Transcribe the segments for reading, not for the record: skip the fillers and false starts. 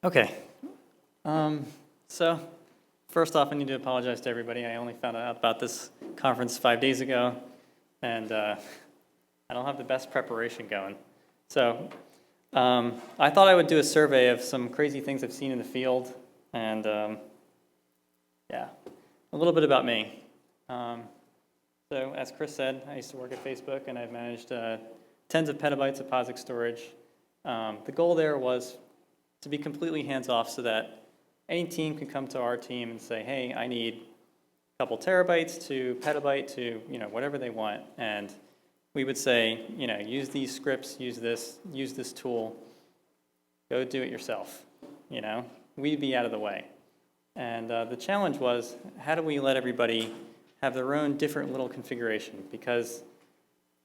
Okay. So first off, I need to apologize to everybody. I only found out about this conference 5 days ago, and I don't have the best preparation going. So I thought I would do a survey of some crazy things I've seen in the field, and yeah, a little bit about me. So as Chris said, I used to work at Facebook, and I've managed tens of petabytes of POSIX storage. The goal there was to be completely hands-off so that any team can come to our team and say, hey, I need a couple terabytes to petabyte to whatever they want. And we would say, use these scripts, use this tool, go do it yourself. We'd be out of the way. And the challenge was, how do we let everybody have their own different little configuration? Because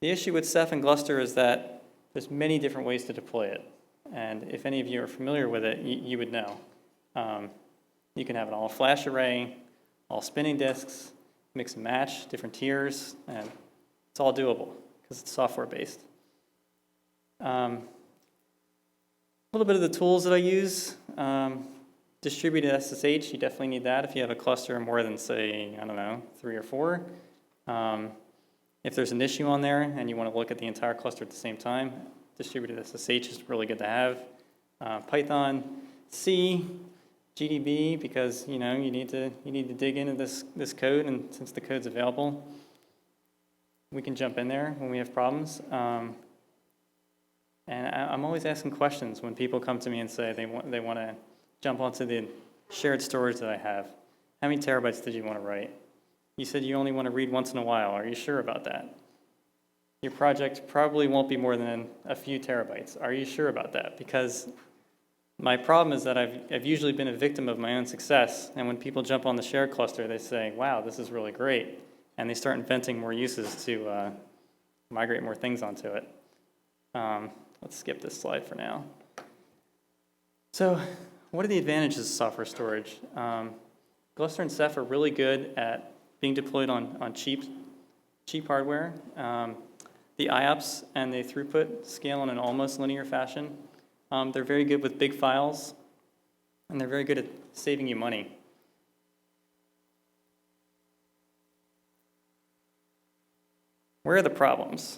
the issue with Ceph and Gluster is that there's many different ways to deploy it. And if any of you are familiar with it, you would know. You can have an all-flash array, all spinning disks, mix and match, different tiers, and it's all doable because it's software-based. A little bit of the tools that I use. Distributed SSH, you definitely need that if you have a cluster of more than, say, 3 or 4. If there's an issue on there and you want to look at the entire cluster at the same time, distributed SSH is really good to have. Python, C, GDB, because you need to dig into this code, and since the code's available, we can jump in there when we have problems. And I'm always asking questions when people come to me and say they want to jump onto the shared storage that I have. How many terabytes did you want to write? You said you only want to read once in a while. Are you sure about that? Your project probably won't be more than a few terabytes. Are you sure about that? Because my problem is that I've usually been a victim of my own success, and when people jump on the shared cluster, they say, wow, this is really great, and they start inventing more uses to migrate more things onto it. Let's skip this slide for now. So what are the advantages of software storage? Gluster and Ceph are really good at being deployed on cheap hardware. The IOPS and the throughput scale in an almost linear fashion. They're very good with big files, and they're very good at saving you money. Where are the problems?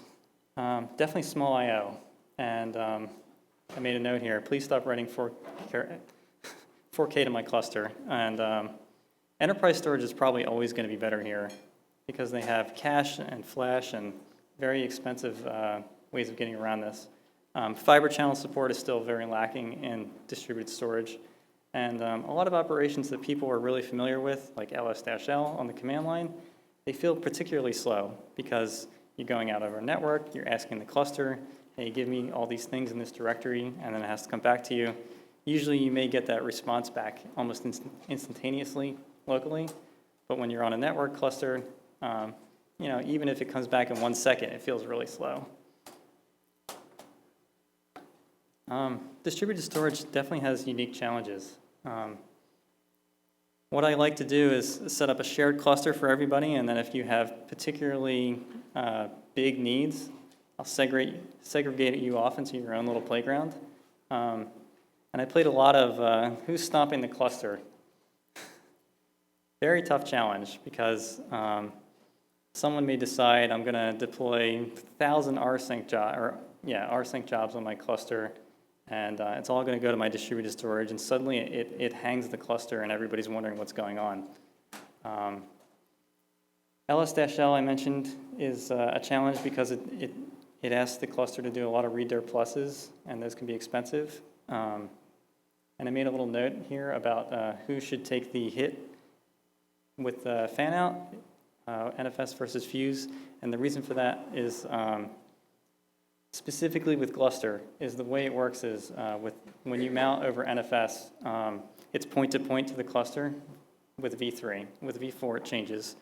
Definitely small I/O, and I made a note here. Please stop writing 4K to my cluster. And enterprise storage is probably always going to be better here because they have cache and flash and very expensive ways of getting around this. Fiber channel support is still very lacking in distributed storage. And a lot of operations that people are really familiar with, like ls-l on the command line, they feel particularly slow because you're going out over a network, you're asking the cluster, hey, give me all these things in this directory, and then it has to come back to you. Usually you may get that response back almost instantaneously locally, but when you're on a network cluster, even if it comes back in 1 second, it feels really slow. Distributed storage definitely has unique challenges. What I like to do is set up a shared cluster for everybody, and then if you have particularly big needs, I'll segregate you off into your own little playground. And I played a lot of who's stomping the cluster. Very tough challenge because someone may decide I'm going to deploy 1,000 Rsync jobs on my cluster, and it's all going to go to my distributed storage, and suddenly it hangs the cluster, and everybody's wondering what's going on. ls-l I mentioned is a challenge because it asks the cluster to do a lot of read-dir pluses, and those can be expensive. And I made a little note here about who should take the hit with fan-out, NFS versus fuse, and the reason for that is specifically with Gluster, is the way it works is when you mount over NFS, it's point-to-point to the cluster with v3. With v4, it changes.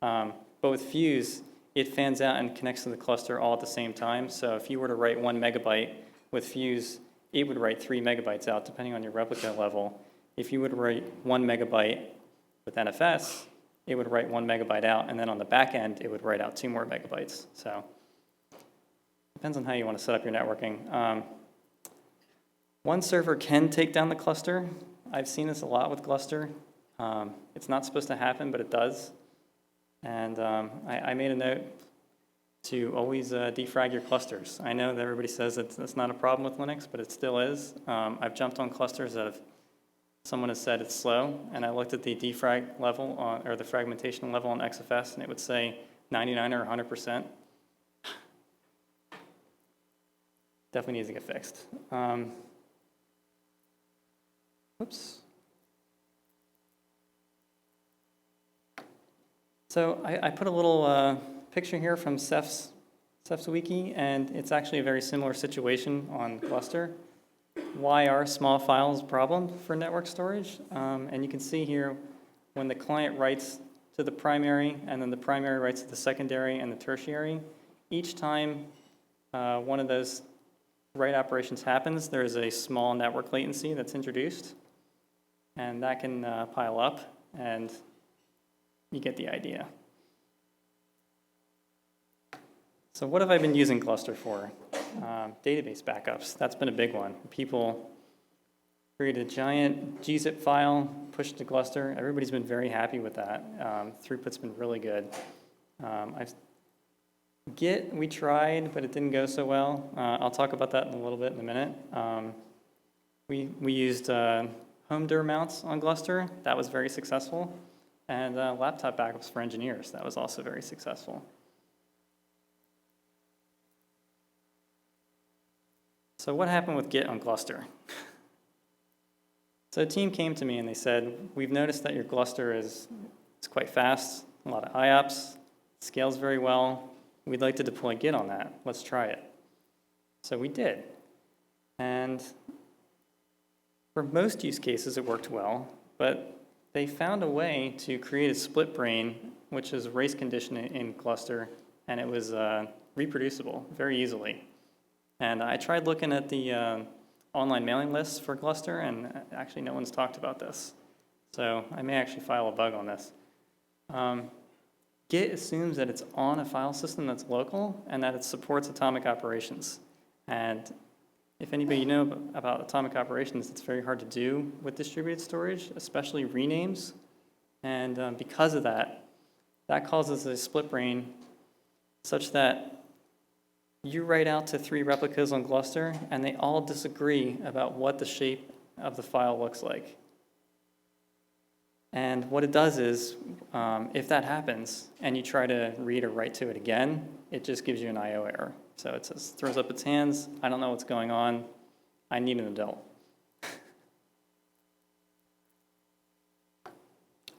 But with fuse, it fans out and connects to the cluster all at the same time. So if you were to write 1 megabyte with fuse, it would write 3 megabytes out, depending on your replica level. If you would write 1 megabyte with NFS, it would write 1 megabyte out, and then on the back end, it would write out 2 more megabytes. So depends on how you want to set up your networking. One server can take down the cluster. I've seen this a lot with Gluster. It's not supposed to happen, but it does. And I made a note to always defrag your clusters. I know that everybody says that's not a problem with Linux, but it still is. I've jumped on clusters that someone has said it's slow, and I looked at the defrag level or the fragmentation level on XFS, and it would say 99 or 100%. Definitely needs to get fixed. Oops. So I put a little picture here from Ceph's wiki, and it's actually a very similar situation on Gluster. Why are small files a problem for network storage? And you can see here when the client writes to the primary, and then the primary writes to the secondary and the tertiary, each time one of those write operations happens, there is a small network latency that's introduced, and that can pile up, and you get the idea. So what have I been using Gluster for? Database backups. That's been a big one. People create a giant gzip file, push it to Gluster. Everybody's been very happy with that. Throughput's been really good. Git, we tried, but it didn't go so well. I'll talk about that in a little bit in a minute. We used home dir mounts on Gluster. That was very successful. And laptop backups for engineers. That was also very successful. So what happened with Git on Gluster? So a team came to me and they said, we've noticed that your Gluster is quite fast, a lot of IOPS, scales very well. We'd like to deploy Git on that. Let's try it. So we did. And for most use cases, it worked well, but they found a way to create a split brain, which is a race condition in Gluster, and it was reproducible very easily. And I tried looking at the online mailing lists for Gluster, and actually no one's talked about this. So I may actually file a bug on this. Git assumes that it's on a file system that's local and that it supports atomic operations. And if anybody know about atomic operations, it's very hard to do with distributed storage, especially renames. And because of that, that causes a split brain such that you write out to 3 replicas on Gluster, and they all disagree about what the shape of the file looks like. And what it does is, if that happens, and you try to read or write to it again, it just gives you an I/O error. So it says, throws up its hands, I don't know what's going on, I need an adult.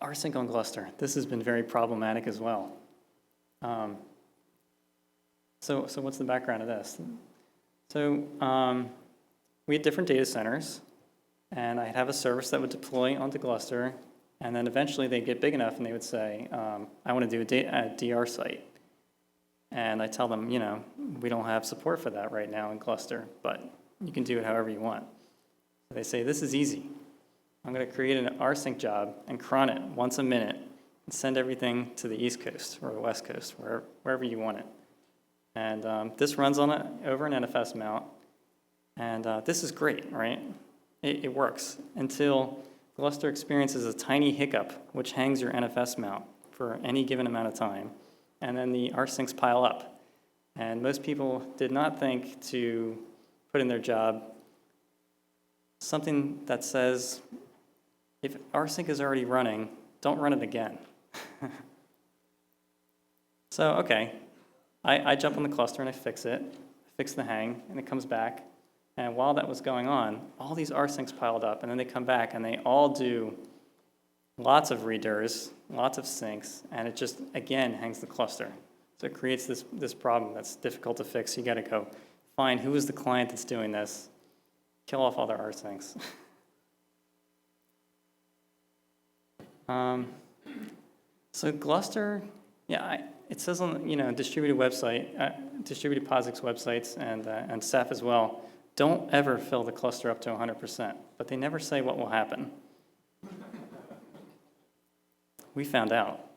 Rsync on Gluster. This has been very problematic as well. So what's the background of this? So we had different data centers, and I'd have a service that would deploy onto Gluster, and then eventually they'd get big enough and they would say, I want to do a DR site. And I tell them, we don't have support for that right now in Gluster, but you can do it however you want. So they say, this is easy. I'm going to create an Rsync job and cron it once a minute and send everything to the East Coast or the West Coast, wherever you want it. And this runs on over an NFS mount. And this is great, right? It works until Gluster experiences a tiny hiccup, which hangs your NFS mount for any given amount of time. And then the rsyncs pile up. And most people did not think to put in their job something that says, if rsync is already running, don't run it again. So, okay, I jump on the cluster and I fix it, fix the hang, and it comes back. And while that was going on, all these rsyncs piled up, and then they come back and they all do lots of redirs, lots of syncs, and it just, again, hangs the cluster. So it creates this problem that's difficult to fix. You got to go find who is the client that's doing this, kill off all their rsyncs. So Gluster, yeah, it says on distributed website, distributed POSIX websites and Ceph as well, don't ever fill the cluster up to 100%, but they never say what will happen. We found out.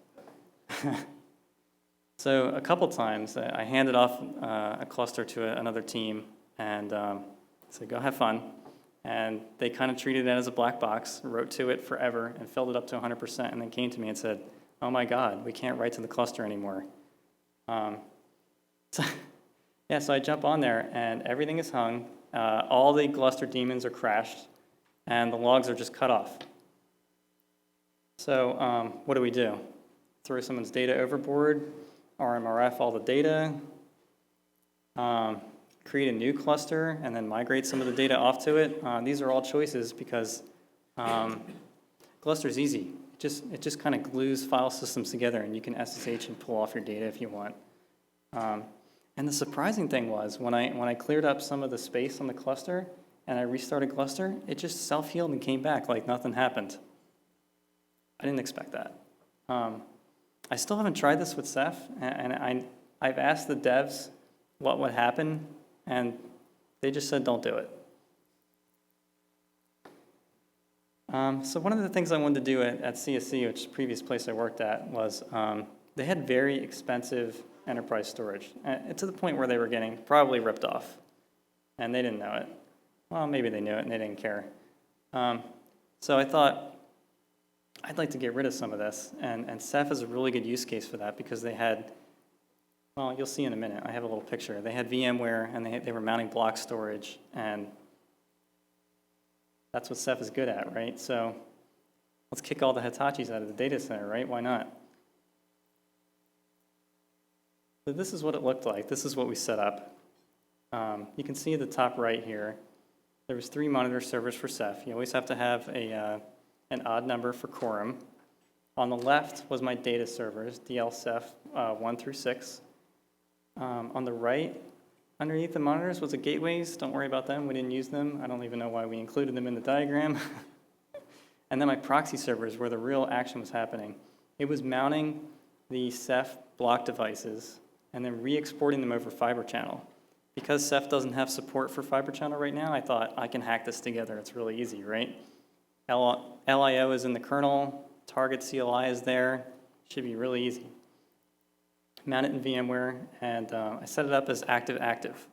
So a couple times I handed off a cluster to another team and said, go have fun. And they kind of treated it as a black box, wrote to it forever, and filled it up to 100%, and then came to me and said, oh my God, we can't write to the cluster anymore. So I jump on there, and everything is hung. All the Gluster daemons are crashed, and the logs are just cut off. So what do we do? Throw someone's data overboard, RMRF all the data, create a new cluster, and then migrate some of the data off to it. These are all choices because Gluster's easy. It just kind of glues file systems together, and you can SSH and pull off your data if you want. And the surprising thing was when I cleared up some of the space on the cluster and I restarted Gluster, it just self-healed and came back like nothing happened. I didn't expect that. I still haven't tried this with Ceph, and I've asked the devs what would happen, and they just said don't do it. So one of the things I wanted to do at CSC, which is the previous place I worked at, was they had very expensive enterprise storage, to the point where they were getting probably ripped off, and they didn't know it. Well, maybe they knew it and they didn't care. So I thought, I'd like to get rid of some of this, and Ceph is a really good use case for that because they had, well, you'll see in a minute, I have a little picture. They had VMware, and they were mounting block storage, and that's what Ceph is good at, right? So let's kick all the Hitachis out of the data center, right? Why not? So this is what it looked like. This is what we set up. You can see at the top right here, there was 3 monitor servers for Ceph. You always have to have an odd number for quorum. On the left was my data servers, DL Ceph 1 through 6. On the right, underneath the monitors was the gateways. Don't worry about them. We didn't use them. I don't even know why we included them in the diagram. And then my proxy servers where the real action was happening. It was mounting the Ceph block devices and then re-exporting them over Fiber Channel. Because Ceph doesn't have support for Fiber Channel right now, I thought I can hack this together. It's really easy, right? LIO is in the kernel. Target CLI is there. Should be really easy. Mount it in VMware, and I set it up as active-active.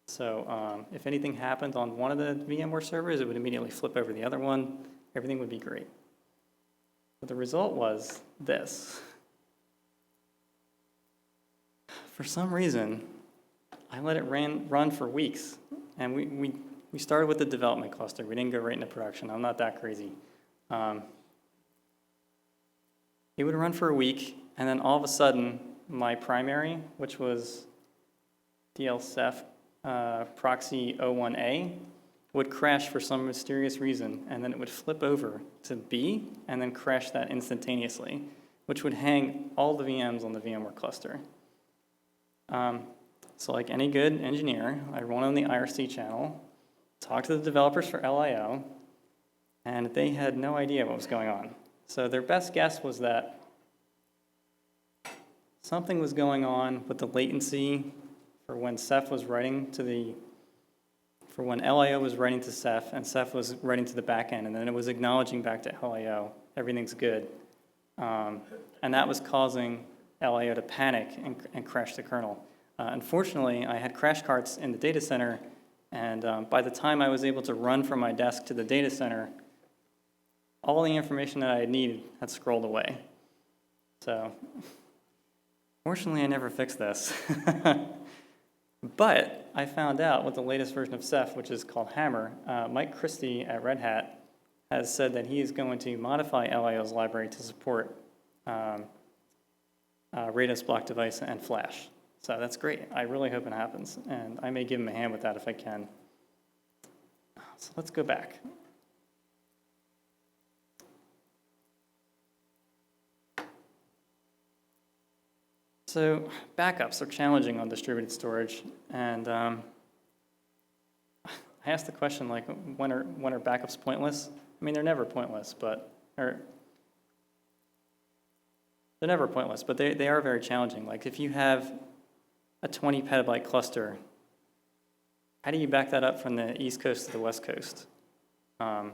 So if anything happened on one of the VMware servers, it would immediately flip over the other one. Everything would be great. But the result was this. For some reason, I let it run for weeks. And we started with the development cluster. We didn't go right into production. I'm not that crazy. It would run for a week, and then all of a sudden, my primary, which was DL Ceph proxy 01A, would crash for some mysterious reason, and then it would flip over to B, and then crash that instantaneously, which would hang all the VMs on the VMware cluster. So like any good engineer, I run on the IRC channel, talked to the developers for LIO, and they had no idea what was going on. So their best guess was that something was going on with the latency for when Ceph was writing to for when LIO was writing to Ceph and Ceph was writing to the backend, and then it was acknowledging back to LIO, everything's good. And that was causing LIO to panic and crash the kernel. Unfortunately, I had crash carts in the data center, and by the time I was able to run from my desk to the data center, all the information that I had needed had scrolled away. So, fortunately, I never fixed this. But I found out with the latest version of Ceph, which is called Hammer, Mike Christie at Red Hat has said that he is going to modify LIO's library to support Rados block device and Flash. So that's great. I really hope it happens, and I may give him a hand with that if I can. So let's go back. So backups are challenging on distributed storage, and I asked the question, like, when are backups pointless? I mean, they're never pointless, but they're never pointless, but they are very challenging. Like, if you have a 20 petabyte cluster, how do you back that up from the East Coast to the West Coast? I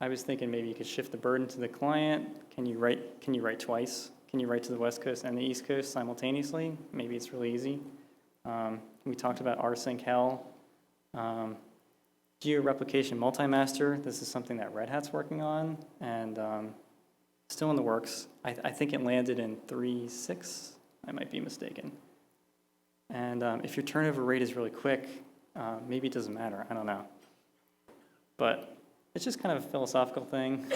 was thinking maybe you could shift the burden to the client. Can you write twice? Can you write to the West Coast and the East Coast simultaneously? Maybe it's really easy. We talked about rsync hell. Geo-replication multi-master, this is something that Red Hat's working on, and still in the works. I think it landed in 3.6, I might be mistaken. And if your turnover rate is really quick, maybe it doesn't matter, I don't know. But it's just kind of a philosophical thing.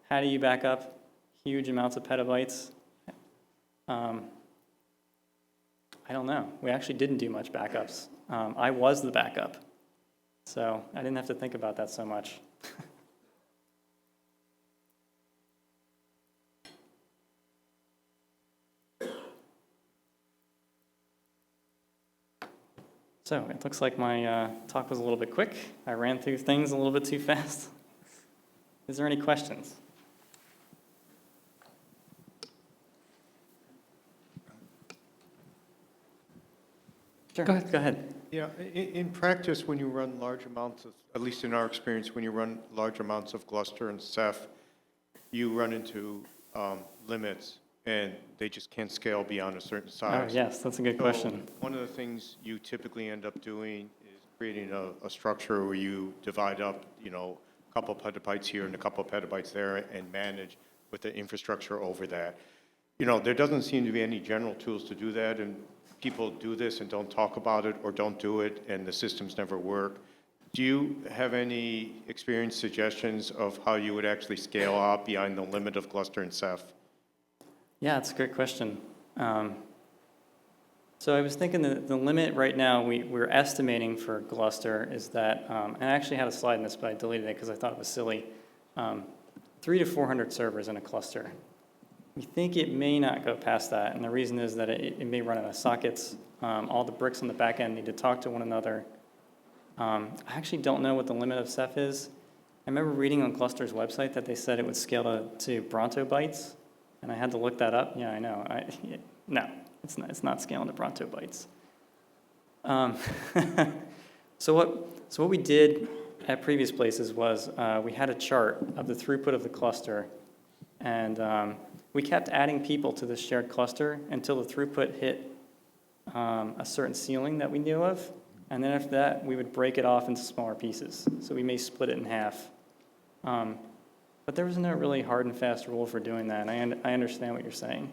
How do you back up huge amounts of petabytes? I don't know. We actually didn't do much backups. I was the backup, so I didn't have to think about that so much. So it looks like my talk was a little bit quick. I ran through things a little bit too fast. Is there any questions? Sure, go ahead. Yeah, in practice, when you run large amounts of, at least in our experience, when you run large amounts of Gluster and Ceph, you run into limits, and they just can't scale beyond a certain size. Oh, yes, that's a good question. One of the things you typically end up doing is creating a structure where you divide up, a couple petabytes here and a couple petabytes there, and manage with the infrastructure over that. There doesn't seem to be any general tools to do that, and people do this and don't talk about it or don't do it, and the systems never work. Do you have any experience, suggestions of how you would actually scale up beyond the limit of Gluster and Ceph? Yeah, it's a great question. So I was thinking that the limit right now we're estimating for Gluster is that, and I actually had a slide in this, but I deleted it because I thought it was silly, 300 to 400 servers in a cluster. We think it may not go past that, and the reason is that it may run out of sockets. All the bricks on the back end need to talk to one another. I actually don't know what the limit of Ceph is. I remember reading on Gluster's website that they said it would scale to Bronto bytes, and I had to look that up. Yeah, I know. No, it's not scaling to Bronto bytes. So what we did at previous places was we had a chart of the throughput of the cluster, and we kept adding people to this shared cluster until the throughput hit a certain ceiling that we knew of. And then after that, we would break it off into smaller pieces. So we may split it in half. But there was no really hard and fast rule for doing that. And I understand what you're saying.